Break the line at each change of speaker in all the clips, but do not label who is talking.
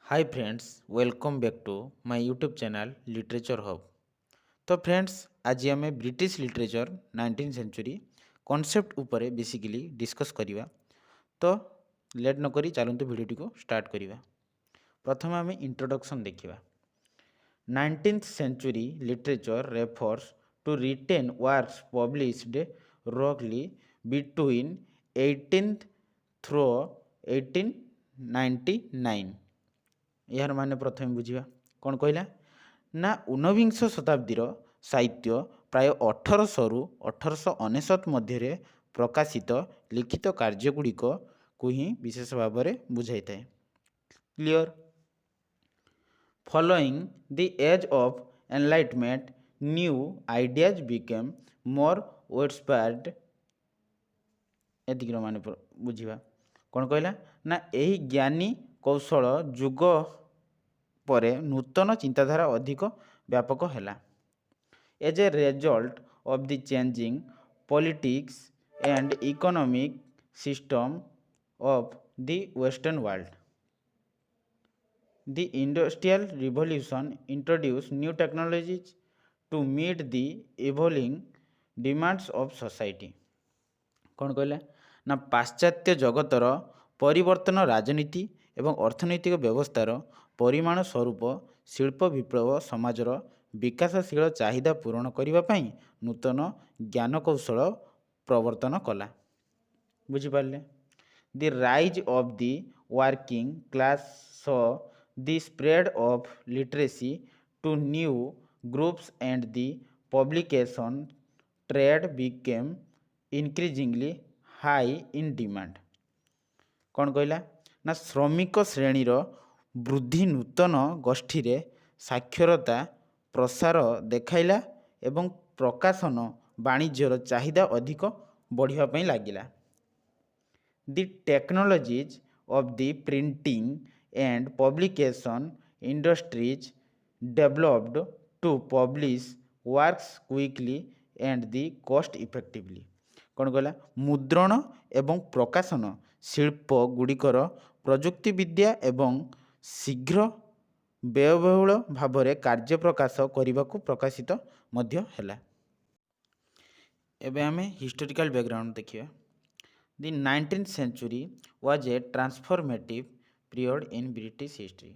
Hi friends, welcome back to my YouTube channel literature hub. तो friends, आज आम British literature 19 century concept उपरे basically discuss करिवा। तो लेट न करी चलतु वीडियोटी को स्टार्ट करिवा। प्रथम आम introduction देखिवा। 19th century literature refers to written works published roughly between 18th through 1899। यार माने प्रथम बुझिबा कौन कहला ना ऊनविंश शताब्दीर साहित्य प्राय 1800 रु 1899 मध्य प्रकाशित लिखित कार्यगुड़िक को ही विशेष भाव में बुझाई थाए। Clear. Following the age of enlightenment, new ideas became more widespread। एतिक माने बुझिबा कौन कहला ना एही ज्ञानी कौशल जुग परे नूतन चिंताधारा अधिक व्यापक हैला। As a result of the changing politics and economic system of the western world, the industrial revolution introduced new technologies to meet the evolving demands of society। कौन कहला ना पाश्चात्य जगतर परिवर्तन राजनीति एवं अर्थनैतिक व्यवस्थार परिमाण स्वरूप शिल्प विप्लव समाजर विकासशील चाहिदा पूरण करने नूतन ज्ञान कौशल प्रवर्तन कला। बुझिपारे। The rise of the working class saw the spread of literacy to new groups and the publication trade became increasingly high in demand। कौन कहला ना श्रमिक श्रेणीर वृद्धि नूतन गोष्ठी रे साक्षरता प्रसार देखाइला एवं प्रकाशन वाणिज्यर चाहिदा अधिक बढ़िया लगिला। The technologies of the printing and publication industries developed to publish works quickly and the cost effectively। कौन कहला मुद्रण एवं प्रकाशन शिल्प गुड़िकर प्रजुक्ति विद्या एवं शीघ्र व्ययबहुल भाव में कार्य प्रकाश करने को प्रकाशित मध्य हैला। एबे आमे हिस्टोरिकल बैकग्राउंड देखिए। The 19th century was a transformative period in British history।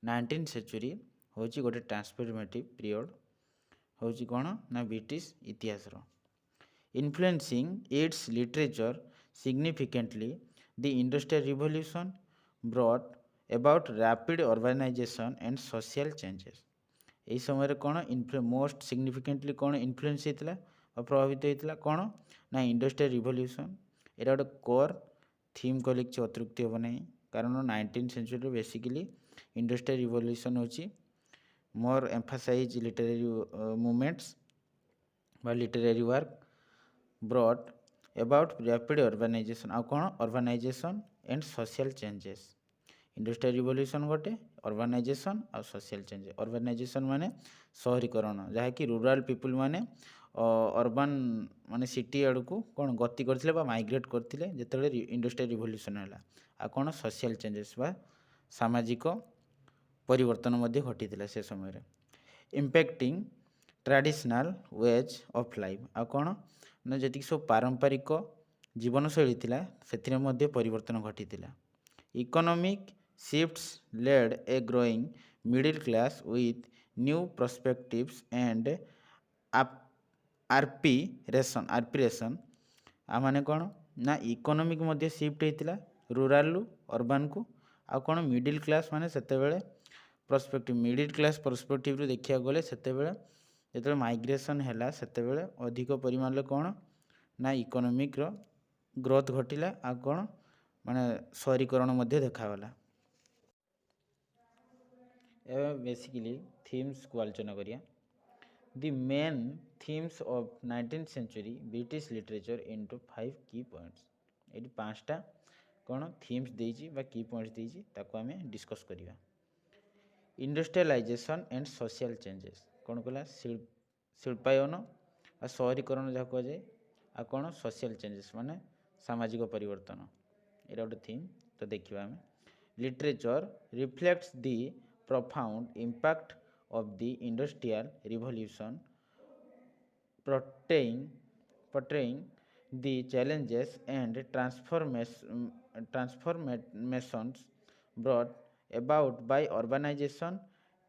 19th century होची गोटे ट्रांसफॉर्मेटिव पीरियड होची कौन ना ब्रिटिश इतिहास influencing it's literature significantly. The industrial revolution brought about rapid urbanisation and social changes. यही समय कौन मोस्ट सिग्निफिकेंटली कौन इन्फ्लुएंस होता और प्रभावित होता कौन ना इंडस्ट्रियल रिवोल्यूशन। यहाँ गोटे कोर थीम कहले कि अतृप्ति हम ना, कारण 19th century basically industrial revolution होची मोर एम्फासाइज लिटरेरी मूवमेंट्स बा literary work brought about rapid urbanisation आ कौन urbanisation and social changes. Industrial revolution गोटे अर्बानाइजेशन आ सोशल चेंजेस। अर्बानाइजेशन माने शहरीकरण जहाँकि रूराल पीपुल माने अर्बान माने सिटी आड़ को कौन गति करते माइग्रेट करते जो इंडस्ट्रियल रिवोल्यूशन है आ कौन सोशल चेंजेस बा सामाजिक परिवर्तन घटी से समय impacting traditional ways of life आ कौन ना जी सब पारंपरिक जीवनशैली थिला से परिवर्तन घटी। Economic shifts led a growing middle class with new perspectives and aspiration आ माने कौन ना इकोनॉमिक मध्य शिफ्ट होता रूराल अर्बान को आ कौन मिडिल क्लास माने सेतेबेले पर्सपेक्टिव मिडिल क्लास पर्सपेक्टिव देखा गले सेतेबेले जो माइग्रेशन है सेतेबेले अधिक परिमाण कौन ना इकोनॉमिक ग्रोथ घटिला आ कौन माने शहरीकरण मध्य देखागला। बेसिकली थीम्स को आलोचना करिया। The main themes of 19th century British literature into 5 key points। ये पांचटा कौन थीम्स देजी बा की पॉइंट्स देजी ताको आमे डिस्कस करिया। इंडस्ट्रियलाइजेशन एंड सोशल चेंजेस कौन कहला शिल्पायन आ शहरीकरण जहाँ कह जाए आ कौन सोशल चेंजेस माने सामाजिक परिवर्तन ये गोटे थीम। तो देखिए आम literature reflects the profound impact of the industrial revolution, portraying the challenges and transformations brought about by urbanization,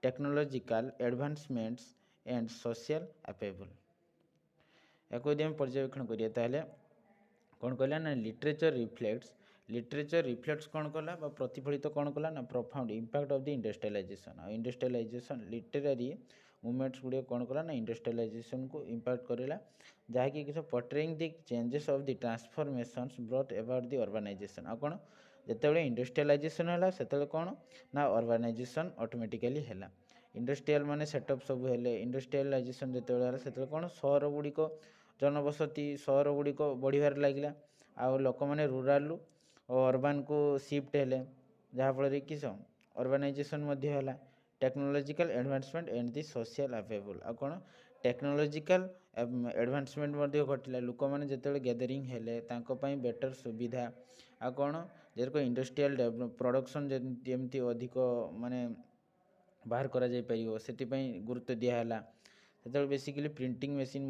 technological advancements, and social upheaval. याको यदि आम पर्यवेक्षण करिया ताहले कौन कहला ना लिटरेचर रिफ्लेक्ट्स कौन कला प्रतिफलित कौन कला ना profound impact of the industrialisation literary movements गुड़े कौन कला ना इंडस्ट्रियलाइजेशन को इंपैक्ट करेला जहाँकि किसी portraying the changes of the transformations brought about the urbanisation आ कौन जितेबाला इंडस्ट्रियलाइजेशन है से कौन ना अर्बानाइजेशन ऑटोमेटिकली है इंडस्ट्रियल माने सेटअप सब हेले इंडस्ट्रियलाइजेशन जितेबाला से कौन सहर गुड़िक जनबसती सहर गुड़िक बढ़िबार लगिला आ लोक मैंने रूराल अर्बान को शिफ्ट हेले जहाँफल किस अर्बानाइजेशन है technological advancement and the social अफेबल आ कौन टेक्नोलॉजिकल एडवांसमेंट घटला लोक मैंने जिते गैदरिंग हेले बेटर सुविधा आ कौन जेरक इंडस्ट्रियल प्रोडक्शन जमी अधिक माने बाहर करा जाय परियो सेतिपई गुरुत्व दियाला सेतबे बेसिकली प्रिंटिंग मशीन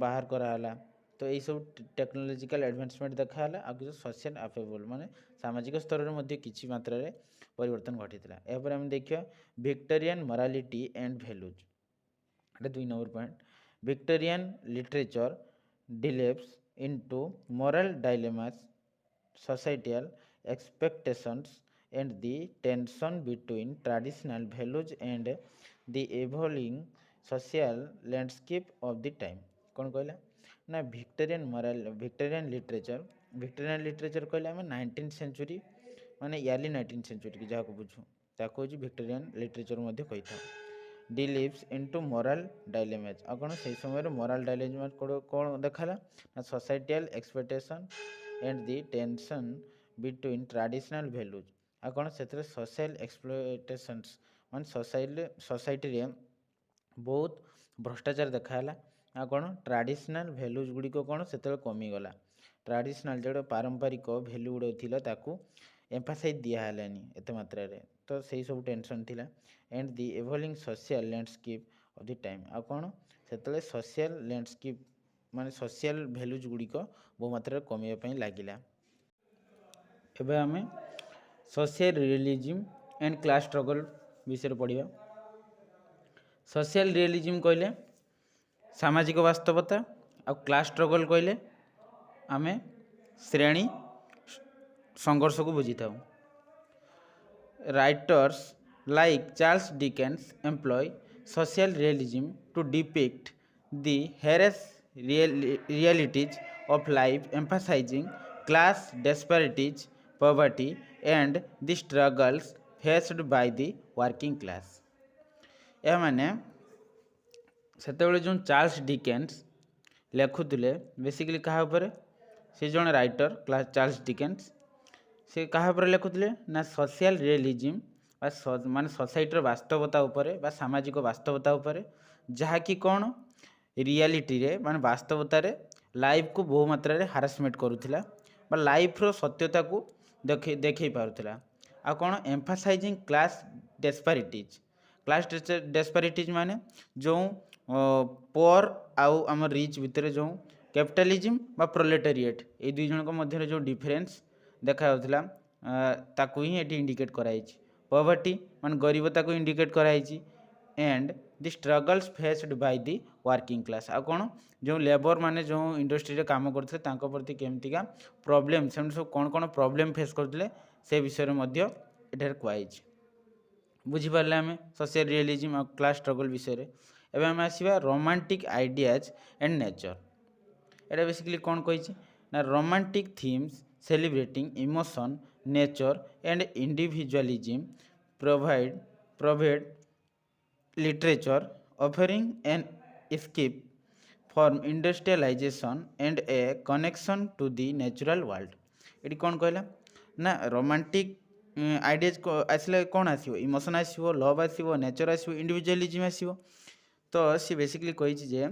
बाहर कराला तो यही सब टेक्नोलॉजिकल एडवांसमेंट देखाला आ किसी सोशल अफेबल माने सामाजिक स्तर में किसी मात्रा रे परिवर्तन घटीला यापर आम देखिए विक्टोरियन मोरालिटी एंड वैल्यूज एटा 2 number point Victorian literature delves into moral dilemmas societal expectations and the tension between traditional values and the evolving social landscape of the time कौन कहला ना विक्टोरियन लिटरेचर कहले आम 19th सेंचुरी माने early 19th century की जहाँ बुझू ताको होची विक्टोरियन लिटरेचर मध्य कही था डिलीव्स इनटू मोरल डायलेमाज आ कौन से समय मोरल डायलेमाज कौन देखाला ना societal expectation and the tension between traditional values आ कौन से सोशल एक्सप्लॉयटेशंस मान सोसाइटी रे बहुत भ्रष्टाचार देखाला आ कौन ट्रेडिशनल वैल्यूज गुड़िक कौन से कमीगला ट्रेडिशनल जो पारंपरिक वैल्यू गुड़ थी ताकू एम्फासाइज दिहलानी एत मात्रा रे तो सही सब टेंशन थिला and the evolving social landscape of the time आ कौन से सोशल लैंडस्केप माने सोशल वैल्यूज गुड़िक बहु मात्रा कमिया लगिला एबे आमे social realism and class struggle विषय पढ़िया सोशल रियलिज्म कहले सामाजिक वास्तवता आ क्लास स्ट्रगल कहले आमे श्रेणी संघर्ष को बुझी था writers like Charles Dickens employ social realism to depict the harsh realities of life emphasizing class disparities poverty and the struggles faced by the working class या माने सेतेबेले जो चार्ल्स डिकेन्स लिखुले बेसिकली क्या ऊपर से जन राइटर चार्ल्स डिकेन्स से क्या ऊपर लिखुले ना सोशल रियलिज्म माने सोसाइटर वास्तवता उपरे बा सामाजिक वास्तवता उपरे जहाँकि कौन रियालिटी रे माने वास्तवता रे लाइफ को बहु मात्रा रे हारासमेंट करूथिला बा लाइफ रो सत्यता को देखै पारुथिला आ कोन एम्फासाइजिंग क्लास डेस्पारिटीज माने जो पोर आउ आम रिच भितर जो कैपिटलिज्म बा प्रोलेटेरिएट ए दुई जन मध्य जो डिफरेंस देखा जाउथिला ताकू ही एटी इंडिकेट कराइछि पॉवर्टी माने गरीबता को इंडिकेट कराइछि and the struggles faced by the working class आ कौन जो लेबर माने जो इंडस्ट्री रे काम करते प्रति केमतिका प्रॉब्लम से सब कौन कौन प्रॉब्लम फेस करते से विषय में एठार कहुई बुझीपारे आम सोशल रियलिज्म और क्लास स्ट्रगल विषय एवं आम आसवा romantic ideas and nature Etah basically कौन कही ना romantic themes celebrating emotion nature and individualism provide literature offering an escape from industrialization and a connection to the natural world ये कौन कहला ना रोमांटिक आइडियाज आसले कौन आसो इमोशन आसो लव आसो नेचर आसो इंडिविजुअलिज्म आसो तो सी बेसिकली कही जे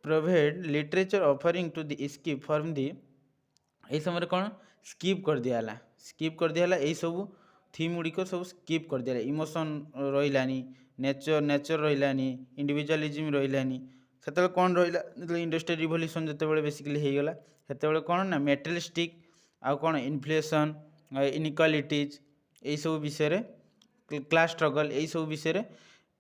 provide literature offering to the skip from the यही समय कौन स्किप कर दियाला स्किप कर दिया यही सब थीम गुड़िक सब स्किप कर दिया इमोशन रही नेचर रही इंडिविजुअलिज्म रही से कौन रहा इंडस्ट्रियल रिवोल्यूशन जो बेसिकली होगला से कौन ना मेटेरियलिस्टिक आउ कौन इन्फ्लेशन इनइक्वालिटीज यही सब विषय क्लास स्ट्रगल यही सब विषय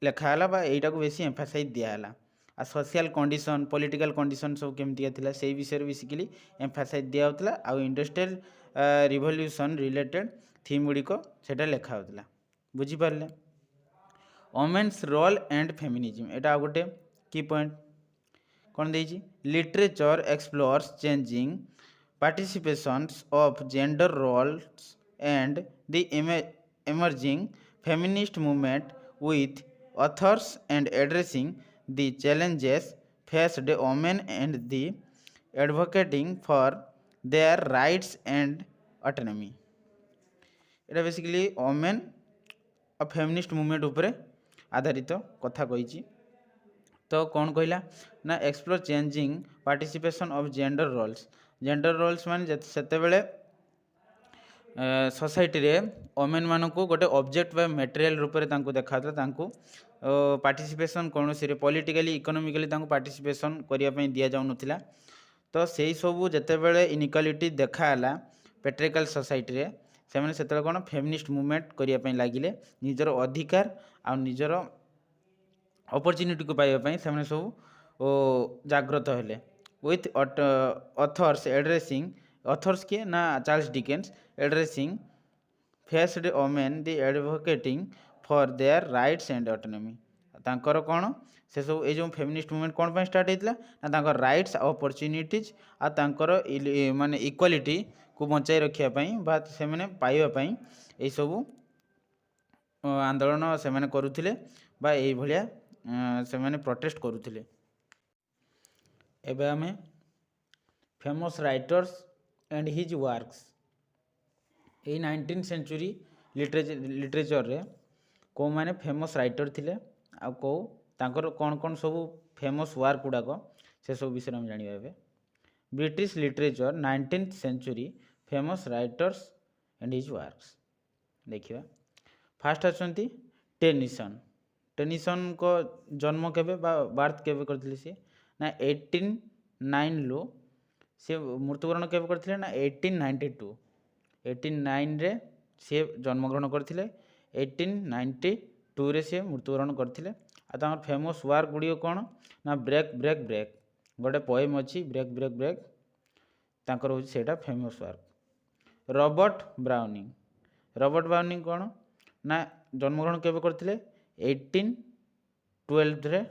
लिखाला यहीटा को बेसी एम्फासाइज दियाला आ सोशल कंडीशन पॉलिटिकल कंडीशन सब केमती थिला से विषय बेसिकली एम्फासाइज दिया होता आउ इंडस्ट्रियल रिवोल्यूशन रिलेटेड थीम गुड़िक सेटा लिखा होता बुझीपारे वोमेन्स रोल एंड फेमिनिज्म एटा गोटे की पॉइंट कौन देजी literature explores changing participations of gender roles and the emerging feminist movement with authors and addressing the challenges faced women and the advocating for their rights and autonomy এটা basically women और feminist movement उपरे आधारित कथा कही तो कौन कहला ना explore changing participation of gender roles माने सेतेबेले सोसाइटी रे वोमेन मान को गोटे ऑब्जेक्ट बा मटेरियल रूप से देखा पार्टिसिपेशन कौन सी पॉलिटिकली इकोनॉमिकली पार्टिसिपेशन करने दि जाऊन तो से सब जितेबाला इनइक्वालिटी देखाला पेट्रिकल सोसाइटी रे से मैंने से कौन फेमिनिस्ट मुवमेंट करने लगिले निजर अधिकार आ निजर अपॉर्चुनिटी को पाइबापी से सब जागृत हेले विथ ऑथर्स एड्रेसिंग ऑथर्स किए ना Charles Dickens addressing faced women the advocating for their rights and autonomy तांकर कौन से सब ये जो फेमिनिस्ट मूवमेंट कौन पर स्टार्ट होता ना तांकर राइट्स और अपॉर्चुनिटीज आ तांकर माने इक्वालिटी को बचाई रखापी बा से मैंने पाइबापी ये सब आंदोलन से मैंने करुले बा ये भलिया से मैंने प्रोटेस्ट करुले एबे हमें famous writers and his works ये 19th सेंचुरी लिटरेचर रे को माने फेमस राइटर थिले आ को तांकर कौन कौन सब फेमस वर्क गुड़ाक से सब विषय हम जानिबा एबे British literature 19th century famous writers and his works देखिबा फास्ट आछंती टेनिसन को जन्म केबे बर्थ केबे करथिले से ना 1809 लो से मृत्युवरण केबे करथिले ना 1892 1809 रे से जन्मग्रहण करथिले 1892 रे से मृत्युवरण करथिले आ तांकर फेमस वर्क गुडी कोन ना ब्रेक ब्रेक ब्रेक गोटे पोएम अछि ब्रेक ब्रेक ब्रेक तांकर हो सेटा फेमस वर्क रॉबर्ट ब्राउनिंग कोन ना जन्मग्रहण केबे करथिले 1812 रे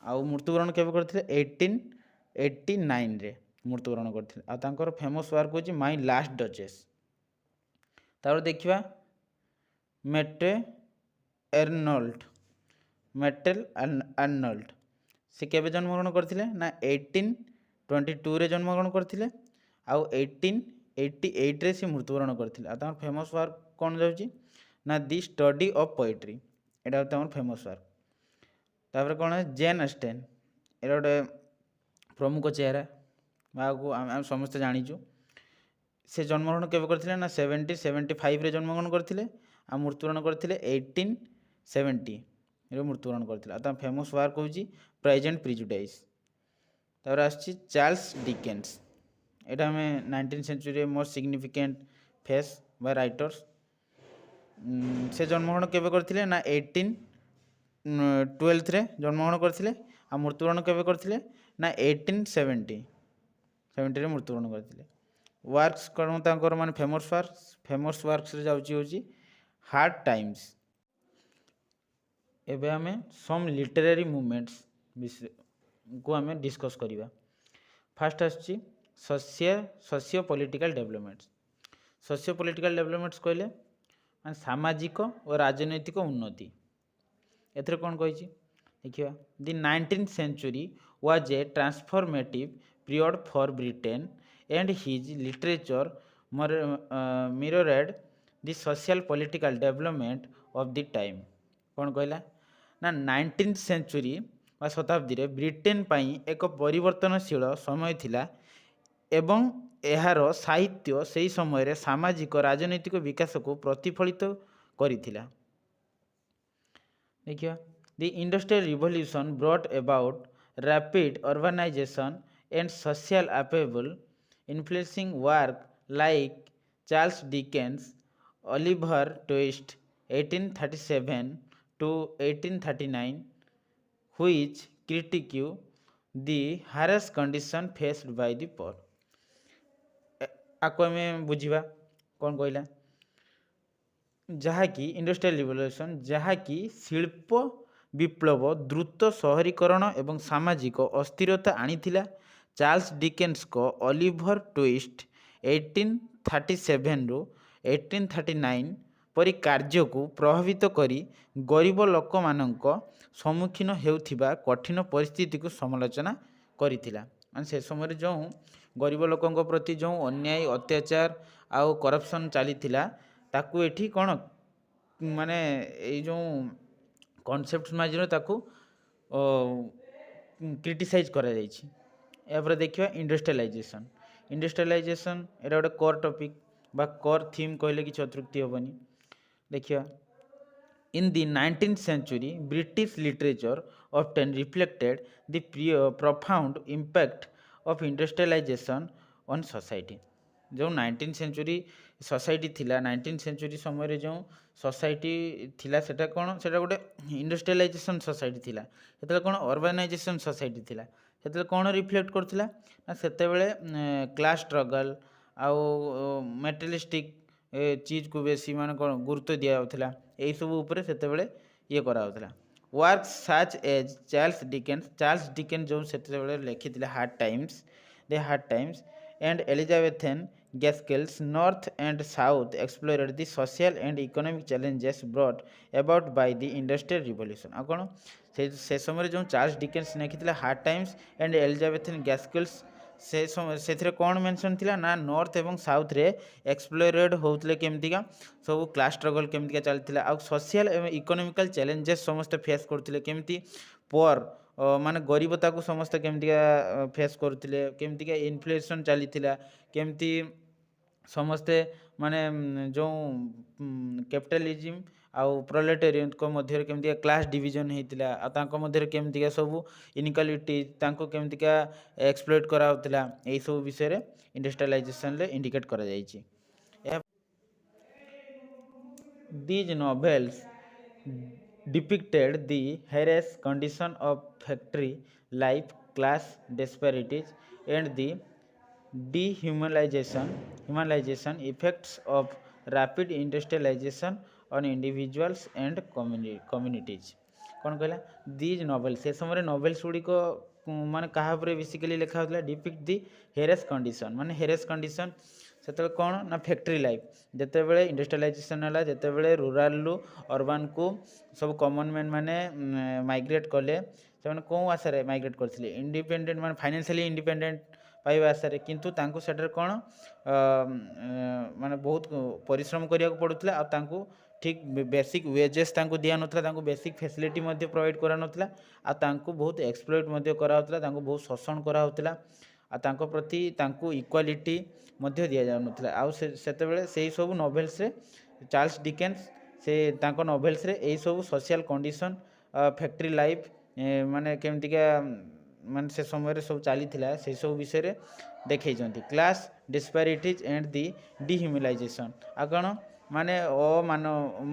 आ मृत्युवरण केबे करथिले 1889 रे मृत्युवरण करथिले आ तांकर फेमस वर्क होची माय लास्ट डचेस तापर देखिबा मेटेल आर्नल्ड से केबे जन्मग्रहण करथिले ना 1822 रे जन्मग्रहण करथिले आ 1888 रे से मृत्युवरण करथिले आ तांकर फेमस वर्क कोन जाउची ना दी स्टडी ऑफ पोएट्री एटा तांकर फेमस वर्क तापर कोन है जेन ऑस्टेन एटा गोटे प्रमुख चेहरा बाको आम समस्त जानीचु से जन्मग्रहण केबे करथिले ना 1775 रे जन्मग्रहण करथिले आ मृत्युवरण करथिले 1870 रे मृत्युवरण करथिले आ फेमस वर्क होची प्रेजेंट प्रिजुडाइज तापर आछि चार्ल्स डिकेन्स एटा हमें 19th सेंचुरी most significant face by writers से जन्मग्रहण केबे करथिले ना 1812 रे जन्मग्रहण करथिले आ मृत्युवरण केबे करथिले ना 1870 रे मृत्युवरण करथिले वर्क्स कौन तांकर माने फेमस वर्क्स रे जाउची होची हार्ड टाइम्स एबे हमें सम लिटरेरी मूवमेंट्स को हमें डिस्कस करिबा फास्ट आछि सोशियो पॉलिटिकल डेवलपमेंट्स कहले माने सामाजिक और राजनैतिक उन्नति एथरे कौन कहिछि देखिबा the 19th century was a transformative period for Britain and his literature mirrored the social political development of the time कौन कहला ना 19th सेंचुरी शताब्दी रे ब्रिटेन पाई एक परिवर्तनशील समय थिला एवं एहार साहित्य से समय सामाजिक राजनैतिक विकास को प्रतिफलित करिथिला। देखिए the industrial revolution brought about rapid urbanisation and social upheaval influencing work like Charles Dickens, Oliver Twist 1837 to 1839 which critique the harsh condition faced by the poor। आको आम बुझा कौन कहला जहाँकि इंडस्ट्रियल रिवोल्यूशन जहाँकि शिल्प विप्लव द्रुत सहरीकरण एवं सामाजिक अस्थिरता आनीथिला। चार्ल्स डिकेन्स को ओलिवर ट्विस्ट 1837 रु 1839 परी कार्य को प्रभावित करी गरीब लोक मानक सम्मुखीन हेउथिबा कठिन परिस्थिति को समालोचना करिथिला। माने से समय जो गरीब लोकों प्रति जो अन्याय अत्याचार आउ करप्शन चलीथिला ताकू एठी कौन माने ये जो कॉन्सेप्ट माजिनो ताकू क्रिटिसाइज करा जाइछि। यापर देखिए इंडस्ट्रियलाइजेशन। इंडस्ट्रियलाइजेशन एटा गोटे कोर टॉपिक बा कोर थीम कहले कि अतृप्ति हेबनी। देखिए in the 19th century British literature often reflected the profound impact of industrialization on society। जो 19th century सोसाइटी थिला 19th century समय जो सोसाइटी थिला सेटा कौन सेटा गोटे इंडस्ट्रियलाइजेशन सोसाइटी थिला। सेते कौन अर्बानाइजेशन सोसाइटी थिला। सेते कौन रिफ्लेक्ट करथिला ना सेते बेले क्लास स्ट्रगल आउ मेटेरियलिस्टिक चीज को बेसी मान कौन गुरुत्व दिया होथिला। यही सब ऊपर सेते बेले ये करा होथिला। Work such as Charles Dickens जो सेते बेले लिखिथिला hard times and Elizabethan Gaskell's North and South explored the social and economic challenges brought about by the Industrial Revolution। आ कौन से समय जो चार्ल्स डिकेन्स लिखिथिला hard times and Elizabethan Gaskell's से समय से कौन मेंशन थिला ना नॉर्थ एवं साउथ रे एक्सप्लोरेड होउतले केमतिका सब क्लास स्ट्रगल केमतिका चलथिला आ सोशल एवं इकोनॉमिकल चैलेंजेस समस्त फेस करथिले केमति पोर माने गरीबता को समस्त केमतिका फेस करथिले केमतिका इन्फ्लेशन चलीथिला केमति समस्ते माने जो कैपिटलिज्म आउ प्रोलेटेरियन को मध्य केमतिका क्लास डिवीजन हेतिला आ तांको मध्य केमतिका सब इनइक्वालिटी तांको केमतिका एक्सप्लॉइट करा होतिला। एई सब विषय रे इंडस्ट्रियलाइजेशन ले इंडिकेट करा जायछि। These novels depicted the harsh condition of factory life, class disparities, and the dehumanization effects of rapid industrialization on individuals and communities। कौन कहला दीज नोवेल से समय नोवेल्स गुड़िक माने कहा बेसिकली लिखा होता डिपिक्ट दी हेरेस कंडीशन माने हेरेस कंडीशन से कौन ना फैक्ट्री लाइफ जिते बड़े इंडस्ट्रियलाइजेशन है जिते बड़े रूराल रु अर्बान को सब कॉमन मैन माने माइग्रेट कले से कौ आशारे माइग्रेट करते इंडिपेंडेंट माने फाइनेंशियली इंडिपेंडेंट पाइबा आशारे किंतु तांको सेटर कौन माने बहुत परिश्रम करिया पड़ुतला आ तांको ठीक बेसिक वेजेस तांको दिया नथला तांको बेसिक फैसिलिटी मध्ये प्रोवाइड करा नथला आ तांको बहुत एक्सप्लॉइट मध्ये करा होतला तांको बहुत शोषण करा होतला आ तांको प्रति तांको इक्वालिटी मध्ये दिया जाउ नथला आ सेते बेले सेही सब नोवेल्स रे चार्ल्स डिकेन्स से तांको नोवेल्स रे एही सब सोशल कंडीशन फैक्ट्री लाइफ माने केमतिका माने से समय रे सब चली थिला से सब विषय रे देखै जंती क्लास डिस्पैरिटीज एंड दी डिह्यूमलाइजेशन आ कोन माने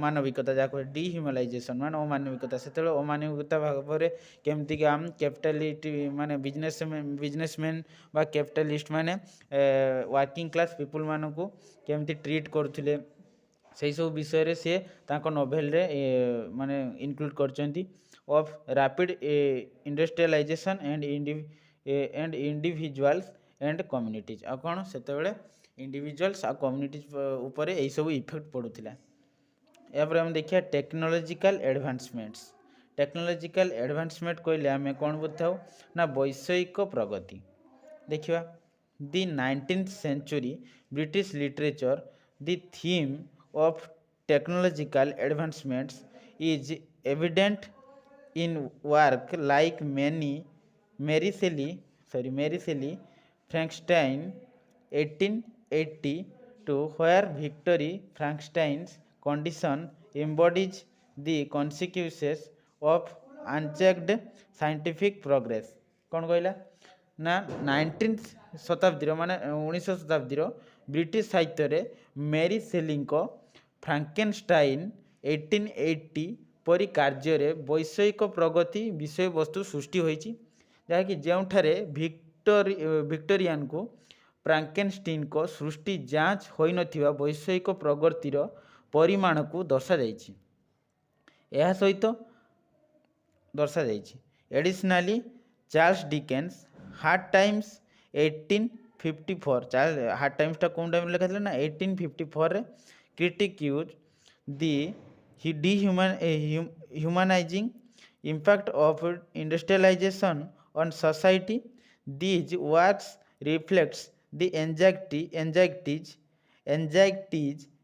मानविकता जाको डिह्यूमलाइजेशन माने अमानविकता से अमानविकता भाव रे केमतिका हम कैपिटलिटी माने बिजनेसमैन बा कैपिटलिस्ट माने वर्किंग क्लास पीपल मानन को केमति ट्रीट करथिले से सब विषय रे से ताको नोवेल रे माने इनक्लूड करचंती of rapid industrialisation and individuals and communities आ कोन सेते बेले इंडिविजुअल्स आ कम्युनिटीज ऊपर यही सब इफेक्ट पड़ूला। यापर हम देखिए टेक्नोलॉजिकल एडवांसमेंट कहले आम कौन बुझाऊ ना वैषयिक प्रगति। देखिए the 19th century British literature the theme of technological advancements is evident in work like Mary Shelley Frankenstein 1880 to where Victory Frankenstein's condition embodies the consequences of unchecked scientific progress। କ'ଣ କହିଲା ନା 19th ଶତାବ୍ଦୀର ମାନେ 19ଶ ଶତାବ୍ଦୀର British ସାହିତ୍ୟରେ ମେରି ସେଲିଙ୍କ ଫ୍ରାଙ୍କେନଷ୍ଟାଇନ୍ 1880 ପରି କାର୍ଯ୍ୟରେ ବୈଷୟିକ ପ୍ରଗତି ବିଷୟବସ୍ତୁ ସୃଷ୍ଟି ହୋଇଛି, ଯାହାକି ଯେଉଁଠାରେ ଭିକ୍ଟୋରିଆନକୁ ଫ୍ରାଙ୍କେନଷ୍ଟାଇନ୍ଙ୍କ ସୃଷ୍ଟି ଯାଞ୍ଚ ହୋଇନଥିବା ବୈଷୟିକ ପ୍ରଗତିର ପରିମାଣକୁ ଦର୍ଶାଯାଇଛି। ଏହା ସହିତ ଦର୍ଶାଯାଇଛି additionally Charles Dickens hard times 1854 hard ଟାଇମ୍ସଟା କେଉଁ ଟାଇମ୍ରେ ଲେଖା ଥିଲା ନା 1854ରେ କ୍ରିଟିକ୍ୟୁଜ ଦି humanizing impact of industrialization on society. These works reflects the anxieties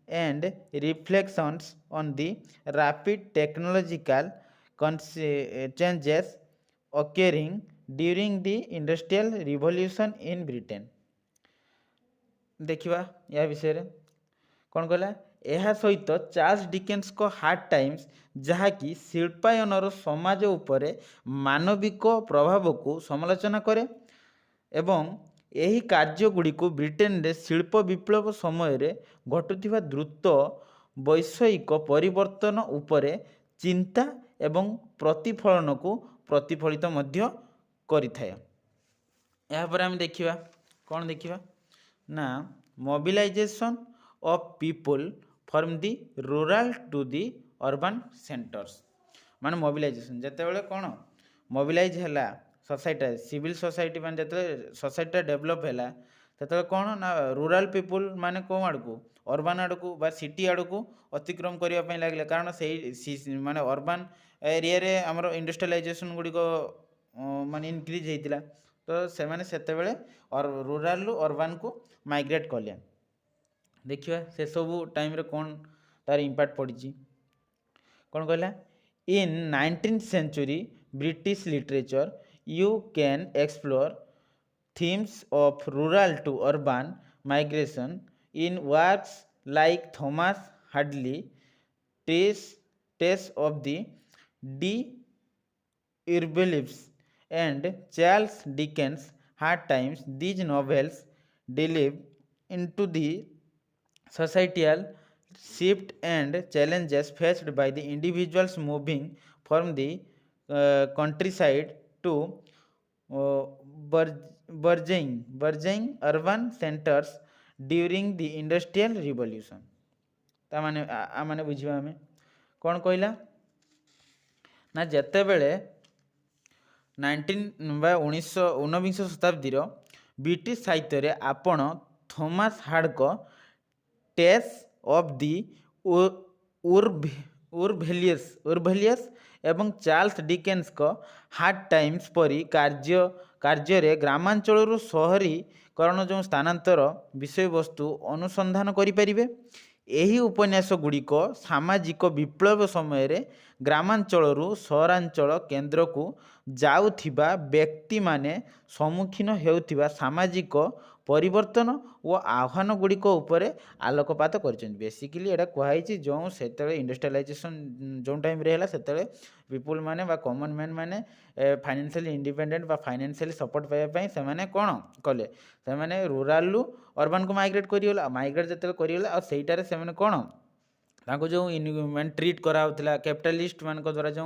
and reflections on the rapid technological changes occurring during the industrial revolution in Britain। देखिबा या विषय କ'ଣ କହିଲା ଏହା ସହିତ ଚାର୍ଲସ ଡିକେନ୍ସଙ୍କ ହାର୍ଡ ଟାଇମ୍ସ, ଯାହାକି ଶିଳ୍ପାୟନର ସମାଜ ଉପରେ ମାନବିକ ପ୍ରଭାବକୁ ସମାଲୋଚନା କରେ ଏବଂ ଏହି କାର୍ଯ୍ୟଗୁଡ଼ିକୁ ବ୍ରିଟେନରେ ଶିଳ୍ପ ବିପ୍ଳବ ସମୟରେ ଘଟୁଥିବା ଦ୍ରୁତ ବୈଷୟିକ ପରିବର୍ତ୍ତନ ଉପରେ ଚିନ୍ତା ଏବଂ ପ୍ରତିଫଳନକୁ ପ୍ରତିଫଳିତ ମଧ୍ୟ କରିଥାଏ। ଏହାପରେ ଆମେ ଦେଖିବା କ'ଣ ଦେଖିବା ନା mobilisation of people from the rural to the urban centers। ମାନେ ମୋବିଲାଇଜେସନ୍ ଯେତେବେଳେ କ'ଣ ମୋବିଲାଇଜ ହେଲା सोसाइटी सिविल सोसाइटी मान जो सोसाइटी डेभलप है सेତେବେଳେ କ'ଣ ନା रूराल पिपुल माने कौन आड़ को अर्बान आड़ को बा सिटी आड़ को अतिक्रम करने लगे कारण से माने अर्बान एरिया रे हमर इंडस्ट्रियलाइजेशन गुड़िक माने इनक्रीज होता तो से माने सेतेବେଳେ रूराल अर्बान को माइग्रेट कले। देखिए से सब टाइम रे कौन तार इम्पैक्ट पड़ी कौन कहला इन 19th century British literature you can explore themes of rural to urban migration in works like Thomas Hadley Tales of the D'Urbervilles and Charles Dickens' Hard Times। These novels delve into the societal shift and challenges faced by the individuals moving from the countryside to burgeoning urban centers during the industrial revolution। ता माने बुझिबा हमें कौन कहला ना जेतेबेले 19th शताब्दी British साहित्य आपण Thomas hard को टेस ऑफ दी उर्बेलियस एवं चार्ल्स डिकेन्स को हार्ड टाइम्स परी कार्य ग्रामांचल शहरीकरण जो स्थानांतर विषय वस्तु अनुसंधान करें। यही उपन्यास गुड़िक सामाजिक विप्लव समय ग्रामांचल सहरांचल केन्द्र को जाउथिबा व्यक्ति माने सम्मुखीन हेउथिबा सामाजिक परिवर्तन और आह्वान गुड़िक उपरे आलोकपात कर। बेसिकली एटा कहुई जो से इंडस्ट्रियलाइजेशन जो टाइम है से पीपुल माने बा कॉमन मैन माने फाइनेंशियली इंडिपेंडेंट बा फाइनेंशियली सपोर्ट पाइबा से माने कौन कले से माने रूराल रु अर्बान को माइग्रेट करिगला माइग्रेट जते करिगला और सेटारे से माने कौन तांको जो मान ट्रीट कराउतला कैपिटलिस्ट मान द्वारा जो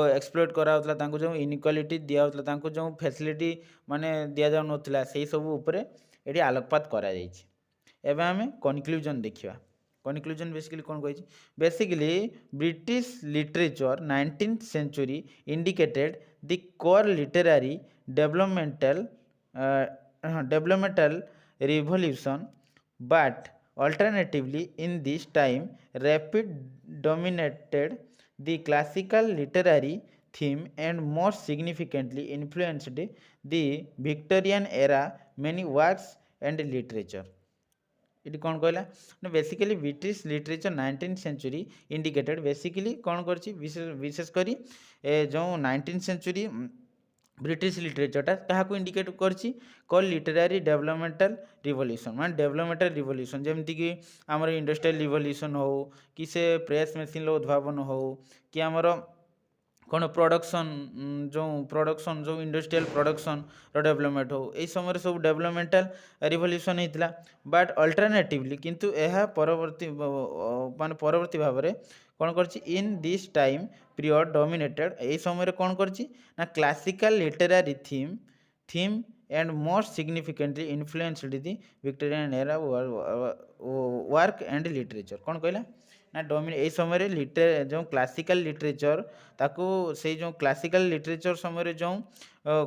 एक्सप्लोइट कराउतला तांको जो इनइक्वालिटी दियाउतला तांको जो फैसिलिटी माने दिया जाउ नथला सेही सब ऊपर एटी आलोकपात करा जायछि। एबे हमें कनक्लूजन देखिबा। कनक्लूजन बेसिकली कौन कहि basically British literature 19th century indicated the core literary developmental revolution, but alternatively in this time rapid dominated the classical literary theme and most significantly influenced the Victorian era many works and literature। It कौन कहला ना basically British literature 19th century indicated basically कौन कर विशेष करी जो 19th century British लिटरेचरटा क्या indicate करछि call literary developmental revolution मान डेवलपमेंटल रिवोल्यूशन जमती कि आमर इंडस्ट्रियल रिवोल्यूशन हो कि से प्रेस मेसीन उद्भावन हो कि आमर कौन प्रोडक्शन जो इंडस्ट्रियल प्रोडक्शन डेवलपमेंट हो यही समय सब डेवलपमेंटल रिवोल्यूशन होता बट अल्टरनेटिवली किंतु यह परवर्ती मान परवर्ती भाव में कौन कर in this time period dominated यही समय कौन कर classical literary theme and most significantly influenced the Victorian era work and literature कौन कहला ना यही समय जो क्लासिकल लिटरेचर ताकू से जो क्लासिकल लिटरेचर समय जो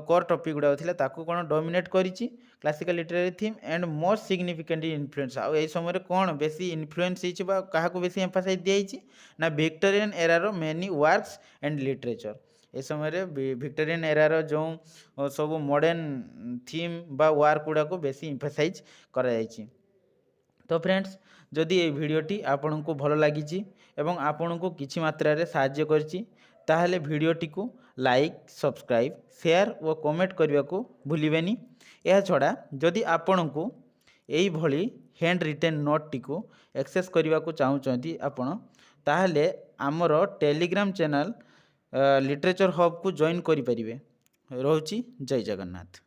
कोर टॉपिक गुड़ा था कौन डोमिनेट करिछि classical literary theme and most significantly influence आ समय कौन बेसी इन्फ्लुएंस क्या बेसी एम्फासाइज दिखाई ना विक्टोरियन एरार मेनी वर्क्स एंड लिटरेचर ए समय विक्टोरियन एरार जो सब मॉडर्न थीम बा वर्क गुड़ा को बेसी एम्फासाइज करा तो फ्रेंड्स जदि ये भिडियोटी आपण को भल लगी एवं आपण को किसी मात्रा रे साहाय्य करछि ताहले भिडियोटी को लाइक सब्सक्राइब शेयर और कमेंट करने को भूलिबेनी। यह छड़ा जदि आपण को यही भली हैंड रिटेन नोट टी को एक्सेस करने को चाहूँगी आपण ताहले आमर टेलीग्राम चैनल लिटरेचर हब को जॉइन करि परिबे। रहूची जय जगन्नाथ।